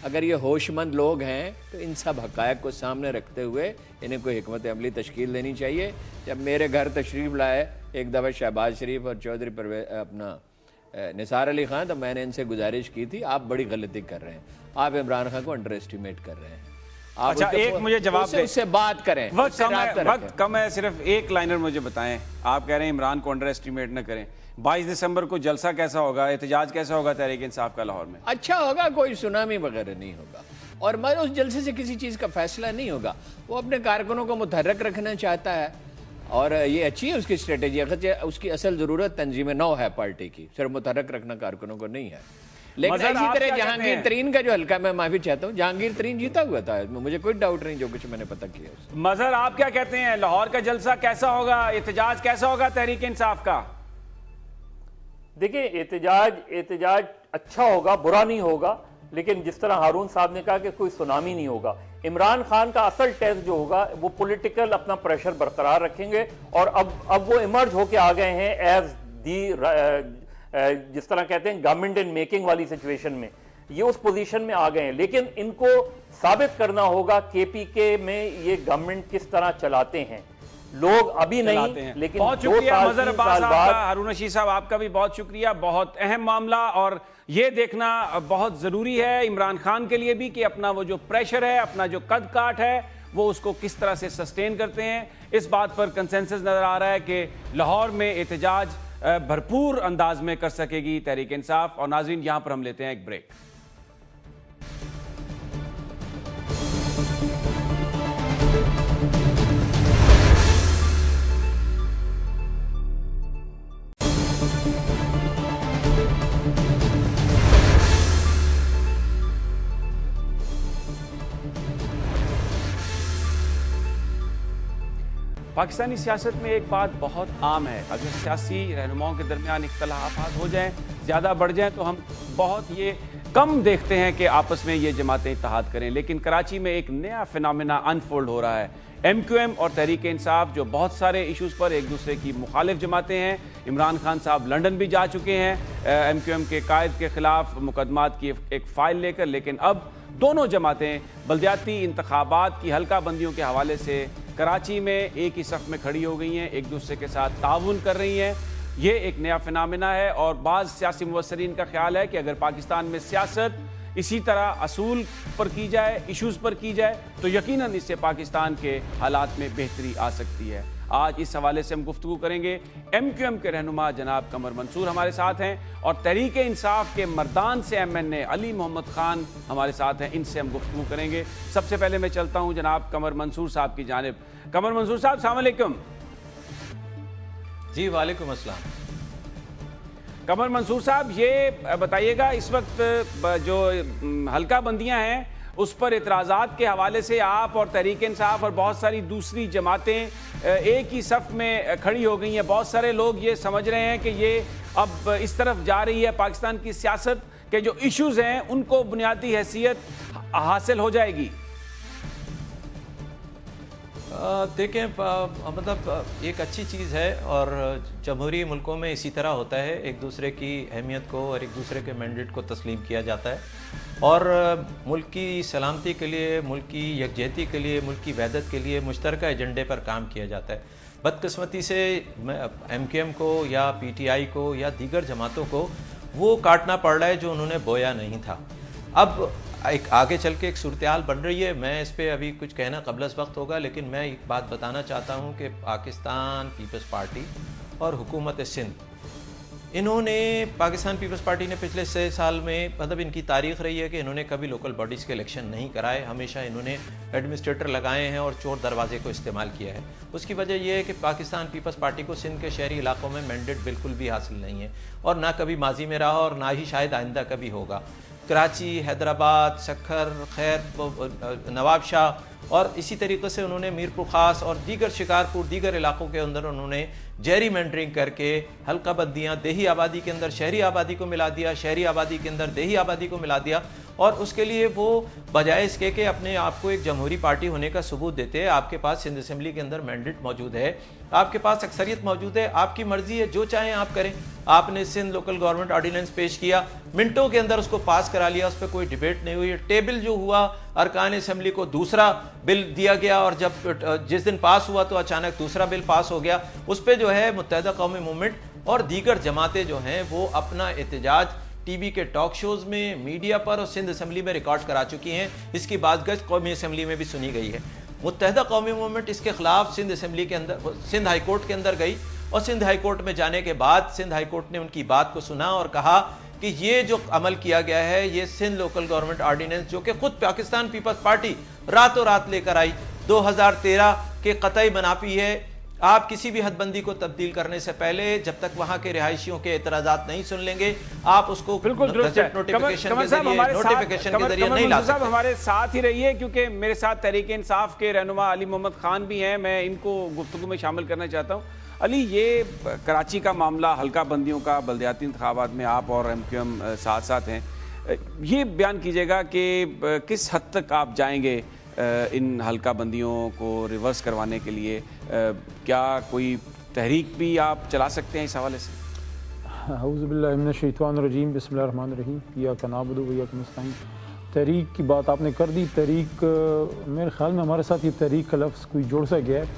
अगर ये होशमंद लोग हैं तो इन सब हकायक को सामने रखते हुए इन्हें कोई हिकमत अमली तश्कील देनी चाहिए। जब मेरे घर तशरीफ़ लाए एक दफ़ा शहबाज शरीफ और चौधरी अपना निसार अली खान, तो मैंने इनसे गुजारिश की थी, आप बड़ी गलती कर रहे हैं, आप इमरान खान को अंडर एस्टिमेट कर रहे हैं। आप अच्छा, एक मुझे जवाब दें, उससे बात करें, वक्त कम है, सिर्फ एक लाइनर मुझे बताएं। आप कह रहे हैं इमरान को अंडर एस्टिमेट न करें, 22 दिसंबर को जलसा कैसा होगा, एहतजाज कैसा होगा तहरीक इंसाफ का लाहौर में? अच्छा होगा, कोई सुनामी वगैरह नहीं होगा, और मैं उस जलसे से किसी चीज़ का फैसला नहीं होगा। वो अपने कारकुनों को मुतहर्रिक रखना चाहता है, और ये अच्छी है उसकी स्ट्रेटेजी। अगर उसकी असल ज़रूरत तंजीम नौ है पार्टी की, सिर्फ मुतहर्रिक रखना कारकुनों को नहीं है। लेकिन इसी तरह जहांगीर तरीन का जो हल्का, मैं माफी चाहता हूँ, जहांगीर तरीन जीता हुआ था, मुझे कोई डाउट नहीं जो कुछ मैंने पता किया। मजहर, आप क्या कहते हैं, लाहौर का जलसा कैसा होगा, एहतजाज कैसा होगा तहरीक इंसाफ का? देखिए, एहतजाज अच्छा होगा, बुरा नहीं होगा, लेकिन जिस तरह हारून साहब ने कहा कि कोई सुनामी नहीं होगा। इमरान खान का असल टेस्ट जो होगा वो पॉलिटिकल अपना प्रेशर बरकरार रखेंगे, और अब वो इमर्ज होके आ गए हैं एज दी जिस तरह कहते हैं गवर्नमेंट इन मेकिंग वाली सिचुएशन में, ये उस पोजीशन में आ गए हैं। लेकिन इनको साबित करना होगा केपीके में ये गवर्नमेंट किस तरह चलाते हैं। लोग अभी नहीं, लेकिन बहुत शुक्रिया मजहर अब्बास साहब, हारून रशीद साहब आपका भी बहुत शुक्रिया। बहुत अहम मामला, और ये देखना बहुत जरूरी है इमरान खान के लिए भी कि अपना वो जो प्रेशर है, अपना जो कद काट है, वो उसको किस तरह से सस्टेन करते हैं। इस बात पर कंसेंसस नजर आ रहा है कि लाहौर में एहतजाज भरपूर अंदाज में कर सकेगी तहरीक इंसाफ। और नाज़रीन, यहां पर हम लेते हैं एक ब्रेक। पाकिस्तानी सियासत में एक बात बहुत आम है, अगर सियासी रहनुमाओं के दरमियान इख्तलाफात हो जाएं, ज़्यादा बढ़ जाएं, तो हम बहुत ये कम देखते हैं कि आपस में ये जमातें इत्तेहाद करें। लेकिन कराची में एक नया फिनोमेना अनफोल्ड हो रहा है। MQM और तहरीक इंसाफ जो बहुत सारे इशूज़ पर एक दूसरे की मुखालिफ जमातें हैं। इमरान खान साहब लंदन भी जा चुके हैं MQM के कायद के खिलाफ मुकदमात की एक फ़ाइल लेकर, लेकिन अब दोनों जमातें बल्दियाती इंतखाबात की हल्का बंदियों के हवाले से कराची में एक ही सफ़ में खड़ी हो गई हैं, एक दूसरे के साथ ताउन कर रही हैं। ये एक नया फिनोमेना है, और बाज़ सियासी मुबस्सरीन का ख्याल है कि अगर पाकिस्तान में सियासत इसी तरह असूल पर की जाए, इश्यूज़ पर की जाए, तो यकीनन इससे पाकिस्तान के हालात में बेहतरी आ सकती है। आज इस हवाले से हम गुफ्तगू करेंगे। MQM के रहनुमा जनाब कमर मंसूर हमारे साथ हैं, और तहरीक इंसाफ के मर्दान से MNA अली मोहम्मद खान हमारे साथ हैं, इनसे हम गुफ्तगू करेंगे। सबसे पहले मैं चलता हूं जनाब कमर मंसूर साहब की जानिब। कमर मंसूर साहब, अस्सलाम वालेकुम। जी वालेकुम अस्सलाम। कमर मंसूर साहब, ये बताइएगा, इस वक्त जो हल्का बंदियां हैं उस पर एतराज़ात के हवाले से आप और तहरीक इंसाफ और बहुत सारी दूसरी जमातें एक ही सफ़ में खड़ी हो गई हैं। बहुत सारे लोग ये समझ रहे हैं कि ये अब इस तरफ जा रही है, पाकिस्तान की सियासत के जो इश्यूज़ हैं उनको बुनियादी हैसियत हासिल हो जाएगी। देखें, मतलब एक अच्छी चीज़ है, और जमहूरी मुल्कों में इसी तरह होता है, एक दूसरे की अहमियत को और एक दूसरे के मैंडेट को तस्लीम किया जाता है, और मुल्क की सलामती के लिए, मुल्क की यकजहती के लिए, मुल्क की वहदत के लिए मुश्तरका एजेंडे पर काम किया जाता है। बदकिस्मती से MQM को या PTI को या दीगर जमातों को वो काटना पड़ रहा है जो उन्होंने बोया नहीं था। अब एक आगे चल के एक सूरत हाल बन रही है। मैं इस पर अभी कुछ कहना कबलस वक्त होगा, लेकिन मैं एक बात बताना चाहता हूँ कि पाकिस्तान पीपल्स पार्टी और हुकूमत सिंध, इन्होंने पाकिस्तान पीपल्स पार्टी ने पिछले 6 साल में, मतलब इनकी तारीख रही है कि इन्होंने कभी लोकल बॉडीज़ के इलेक्शन नहीं कराए, हमेशा इन्होंने एडमिनिस्ट्रेटर लगाए हैं और चोर दरवाजे को इस्तेमाल किया है। उसकी वजह यह है कि पाकिस्तान पीपल्स पार्टी को सिंध के शहरी इलाकों में मैंडेट बिल्कुल भी हासिल नहीं है और ना कभी माजी में रहा और ना ही शायद आइंदा कभी होगा। कराची, हैदराबाद, सक्खर, खैर, नवाब शाह और इसी तरीके से उन्होंने मीरपुर ख़ास और दीगर शिकारपुर, दीगर इलाकों के अंदर उन्होंने जेरी मेंडरिंग करके हल्का बंदियाँ देही आबादी के अंदर शहरी आबादी को मिला दिया, शहरी आबादी के अंदर देही आबादी को मिला दिया और उसके लिए वो बजाय इसके कि अपने आप को एक जमहूरी पार्टी होने का सबूत देते हैं। आपके पास सिंध असेंबली के अंदर मैंडेट मौजूद है, आपके पास अक्सरियत मौजूद है, आपकी मर्जी है, जो चाहें आप करें। आपने सिंध लोकल गवर्नमेंट ऑर्डिनेंस पेश किया, मिनटों के अंदर उसको पास करा लिया, उस पर कोई डिबेट नहीं हुई। टेबल जो हुआ, अरकान असेंबली को दूसरा बिल दिया गया और जब जिस दिन पास हुआ तो अचानक दूसरा बिल पास हो गया। उस पर जो है मुत्तहिदा कौमी मूवमेंट और दीगर जमातें जो हैं वो अपना एहतजाज टीवी के टॉक शोज में, मीडिया पर और सिंध असेंबली में रिकॉर्ड करा चुकी हैं। इसकी बातगज कौमी असेंबली में भी सुनी गई है। मुत्तहिदा कौमी मूवमेंट इसके खिलाफ सिंध असेंबली के अंदर, सिंध हाई कोर्ट के अंदर गई और सिंध हाई कोर्ट में जाने के बाद सिंध हाई कोर्ट ने उनकी बात को सुना और कहा कि ये जो अमल किया गया है ये सिंध लोकल गवर्नमेंट ऑर्डिनेंस, जो कि खुद पाकिस्तान पीपल्स पार्टी रातों रात लेकर आई, 2013 के कतई मुनाफी है। आप किसी भी हदबंदी को तब्दील करने से पहले जब तक वहां के रिहायशियों के एतराजात नहीं सुन लेंगे, आप उसको नोटिफिकेशन के जरिए नहीं ला सकते। हमारे साथ ही रहिए, क्योंकि मेरे साथ तहरीक इंसाफ के रहनुमा अली मोहम्मद खान भी हैं, मैं इनको गुफ्तगू में शामिल करना चाहता हूँ। अली, ये कराची का मामला, हल्का बंदियों का, बल्दियाती इंतखाबात में आप और MQM साथ साथ हैं, ये बयान कीजिएगा कि किस हद तक आप जाएंगे इन हल्का बंदियों को रिवर्स करवाने के लिए? क्या कोई तहरीक भी आप चला सकते हैं इस हवाले से? औज़ु बिल्लाहि मिनश शैतानिर रजीम, बिस्मिल्लाहिर रहमानिर रहीम, इय्याका नअबुदु व इय्याका नस्तईन। तहरीक की बात आपने कर दी। तहरीक, मेरे ख्याल में हमारे साथ ये तहरीक का लफ्ज़ कोई जोड़ सा गया है।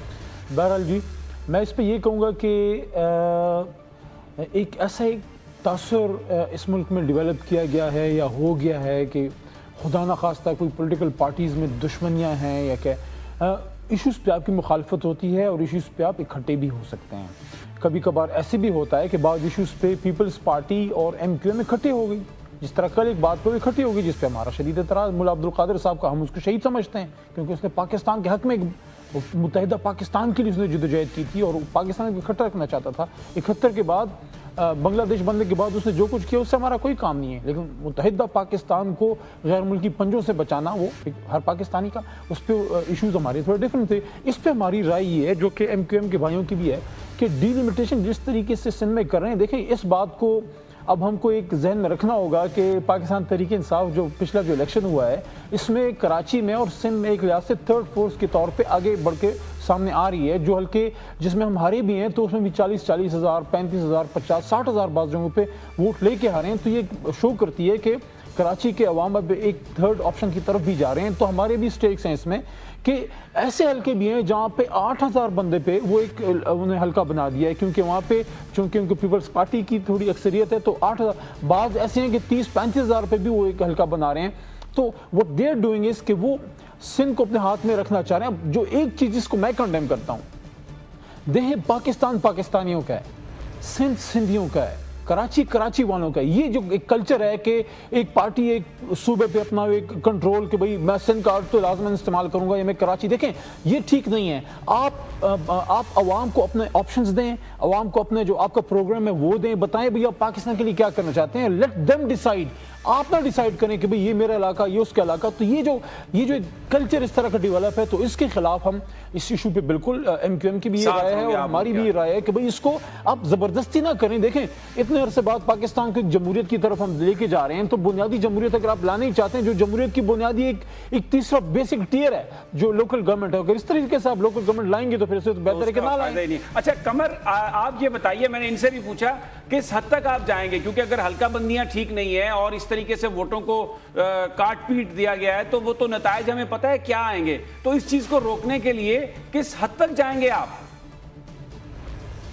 बहरहाल जी, मैं इस पर यह कहूँगा कि एक ऐसा एक तासुर इस मुल्क में डेवलप किया गया है या हो गया है कि खुदा न खास्ता कोई पॉलिटिकल पार्टीज़ में दुश्मनियाँ हैं या क्या, इश्यूज़ पे आपकी मुखालफत होती है और इश्यूज़ पे आप इकट्ठे भी हो सकते हैं। कभी कभार ऐसे भी होता है कि बाद इश्यूज़ पे पीपल्स पार्टी और MQM इकट्ठे हो गई, जिस तरह कल एक बात पर इकट्ठी होगी जिस पे हमारा शदीद एतराज़ मुल्ला अब्दुल कादिर साहब का, हम उसको शहीद समझते हैं क्योंकि उसने पाकिस्तान के हक़ में, मुत्तहिदा पाकिस्तान के लिए उसने जदोजहद की थी और पाकिस्तान को इकट्ठा रखना चाहता था। 71 के बाद बांग्लादेश बनने के बाद उसने जो कुछ किया उससे हमारा कोई काम नहीं है, लेकिन मुत्तहिदा पाकिस्तान को गैर मुल्की पंजों से बचाना वो हर पाकिस्तानी का, उस पर इशूज़ हमारे थोड़े डिफरेंट थे। इस पर हमारी राय ये है, जो कि MQM के भाइयों की भी है, कि डिलिमिटेशन जिस तरीके से सिंध में कर रहे हैं, देखें इस बात को अब हमको एक जहन में रखना होगा कि पाकिस्तान तहरीक इंसाफ जो पिछला जो इलेक्शन हुआ है, इसमें कराची में और सिंध में एक लिहाज से थर्ड फोर्स के तौर पे आगे बढ़ के सामने आ रही है। जो हल्के जिसमें हम हारे भी हैं तो उसमें भी 40,000, 35,000, 50,000, 60,000 बाज़ जगहों पे वोट लेके हारे हैं। तो ये शो करती है कि कराची के अवाम अब एक थर्ड ऑप्शन की तरफ भी जा रहे हैं। तो हमारे भी स्टेक्स हैं इसमें कि ऐसे हल्के भी हैं जहाँ पे 8,000 बंदे पे वो एक उन्हें हल्का बना दिया है, क्योंकि वहाँ पे चूंकि उनकी पीपल्स पार्टी की थोड़ी अक्सरियत है, तो 8,000 बाज़ ऐसे हैं कि 30-35,000 पे भी वो एक हल्का बना रहे हैं। तो what they are doing is कि वो सिंध को अपने हाथ में रखना चाह रहे हैं। जो एक चीज़ जिसको मैं कंडेम करता हूँ, देखें पाकिस्तान पाकिस्तानियों का है, सिंध सिंधियों का है, कराची कराची वालों का। ये जो एक कल्चर है कि एक पार्टी एक सूबे पे अपना एक कंट्रोल कि भाई मैं सिंध कार्ड तो लाजमन इस्तेमाल करूंगा या मैं कराची, देखें ये ठीक नहीं है। आप अवाम को अपने ऑप्शंस दें, अवाम को अपने जो आपका प्रोग्राम है वो दें, बताएं भैया पाकिस्तान के लिए क्या करना चाहते हैं, लेट देम डिसाइड। आप ना डिसाइड करें कि भाई ये मेरा इलाका, ये उसका इलाका। तो ये जो कल्चर इस तरह का डेवलप है, तो इसके खिलाफ हम इस इशू पे बिल्कुल MQM की भी ये राय है और हमारी भी ये राय है कि भाई इसको आप जबरदस्ती ना करें। देखें इतने अरसे बाद पाकिस्तान को एक जमहूरियत की तरफ हम लेके जा रहे हैं, तो बुनियादी जमहूरियत अगर आप लाना ही चाहते हैं, जो जमहूरियत की बुनियादी एक तीसरा बेसिक टियर है जो लोकल गवर्नमेंट है, अगर इस तरीके से आप लोकल गवर्नमेंट लाएंगे तो फिर से बेहतर है कि ना लाएं। अच्छा कमर, आप ये बताइए, मैंने इनसे भी पूछा किस हद तक आप जाएंगे, क्योंकि अगर हल्का बंदियां ठीक नहीं है और इस तरीके से वोटों को काट पीट दिया गया है, तो वो तो नतायज हमें पता है क्या आएंगे। तो इस चीज को रोकने के लिए किस हद तक जाएंगे आप?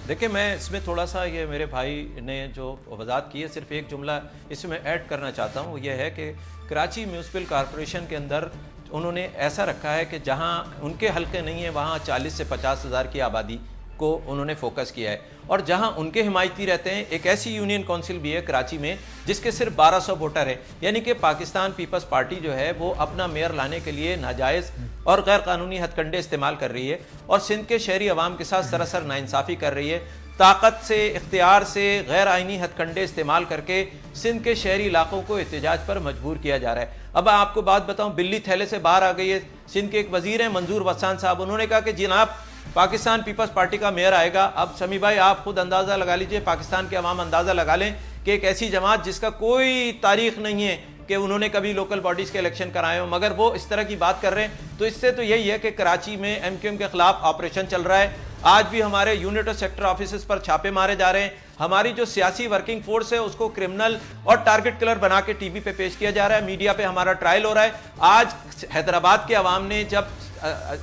देखिए, मैं इसमें थोड़ा सा, ये मेरे भाई ने जो वजाहत की है, सिर्फ एक जुमला इसमें ऐड करना चाहता हूँ। यह है कि कराची म्यूनसिपल कॉरपोरेशन के अंदर उन्होंने ऐसा रखा है कि जहाँ उनके हल्के नहीं है वहाँ 40 से 50 हज़ार की आबादी को उन्होंने फोकस किया है, और जहां उनके हिमायती रहते हैं एक ऐसी यूनियन काउंसिल भी है कराची में जिसके सिर्फ 1200 वोटर है। यानी कि पाकिस्तान पीपल्स पार्टी जो है वो अपना मेयर लाने के लिए नाजायज़ और गैर कानूनी हथकंडे इस्तेमाल कर रही है और सिंध के शहरी अवाम के साथ सरासर नाइंसाफ़ी कर रही है। ताकत से, इख्तियार से गैर आइनी हथकंडे इस्तेमाल करके सिंध के शहरी इलाकों को एहतजाज पर मजबूर किया जा रहा है। अब आपको बात बताऊं, बिल्ली थैले से बाहर आ गई है। सिंध के एक वजीर हैं मंजूर वसान साहब, उन्होंने कहा कि जनाब पाकिस्तान पीपल्स पार्टी का मेयर आएगा। अब शमी भाई आप खुद अंदाजा लगा लीजिए, पाकिस्तान के अवाम अंदाजा लगा लें कि एक ऐसी जमात जिसका कोई तारीख नहीं है कि उन्होंने कभी लोकल बॉडीज के इलेक्शन कराए हो, मगर वो इस तरह की बात कर रहे हैं। तो इससे तो यही है कि कराची में एमक्यूएम के खिलाफ ऑपरेशन चल रहा है। आज भी हमारे यूनिट और सेक्टर ऑफिस पर छापे मारे जा रहे हैं। हमारी जो सियासी वर्किंग फोर्स है उसको क्रिमिनल और टारगेट किलर बना के टीवी पे पेश किया जा रहा है, मीडिया पे हमारा ट्रायल हो रहा है। आज हैदराबाद के अवाम ने जब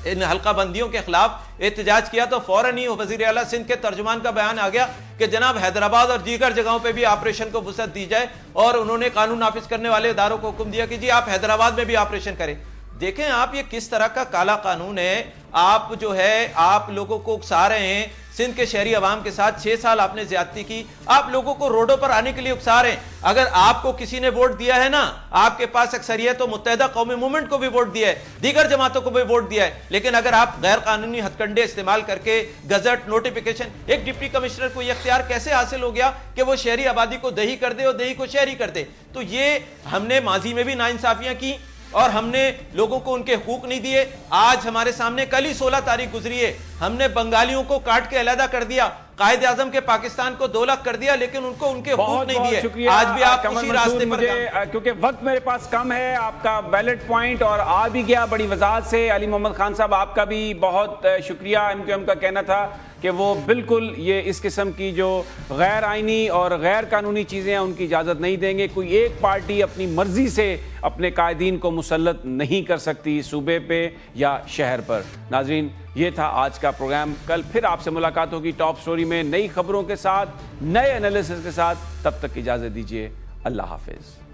इन हल्का बंदियों के खिलाफ एहतजाज किया तो फौरन ही वजीर आला सिंध के तर्जुमान का बयान आ गया कि जनाब हैदराबाद और दीगर जगहों पे भी ऑपरेशन को वुसअत दी जाए, और उन्होंने कानून नाफिज करने वाले इदारों को हुक्म दिया कि जी आप हैदराबाद में भी ऑपरेशन करें। देखें आप ये किस तरह का काला कानून है। आप जो है आप लोगों को उकसा रहे हैं, सिंध के शहरी अवाम के साथ 6 साल आपने ज्यादती की, आप लोगों को रोडों पर आने के लिए उकसा रहे हैं। अगर आपको किसी ने वोट दिया है ना, आपके पास अक्सरियत तो मुत्तहिदा कौमी मूवमेंट को भी वोट दिया है, दीगर जमातों को भी वोट दिया है, लेकिन अगर आप गैर कानूनी हथकंडे इस्तेमाल करके गजट नोटिफिकेशन, एक डिप्टी कमिश्नर को यह इख्तियार कैसे हासिल हो गया कि वो शहरी आबादी को दही कर दे और दही को शहरी कर दे। तो ये हमने माजी में भी नाइंसाफियां की और हमने लोगों को उनके हुकूक नहीं दिए। आज हमारे सामने कल ही 16 तारीख गुजरी है, हमने बंगालियों को काट के अलहदा कर दिया, कायदे आजम के पाकिस्तान को 2 लाख कर दिया, लेकिन उनको उनके हुकूक नहीं दिए। आज भी आप उसी रास्ते पर, क्योंकि वक्त मेरे पास कम है, आपका बैलेट पॉइंट और आ भी गया बड़ी वजाहत से। अली मोहम्मद खान साहब आपका भी बहुत शुक्रिया। एमक्यूएम का कहना था कि वो बिल्कुल ये इस किस्म की जो गैर आइनी और गैर कानूनी चीज़ें हैं उनकी इजाज़त नहीं देंगे। कोई एक पार्टी अपनी मर्जी से अपने कायदीन को मुसल्लत नहीं कर सकती सूबे पे या शहर पर। नाज़रीन, ये था आज का प्रोग्राम। कल फिर आपसे मुलाकात होगी टॉप स्टोरी में नई खबरों के साथ, नए एनालिसिस के साथ। तब तक इजाज़त दीजिए। अल्लाह हाफिज़।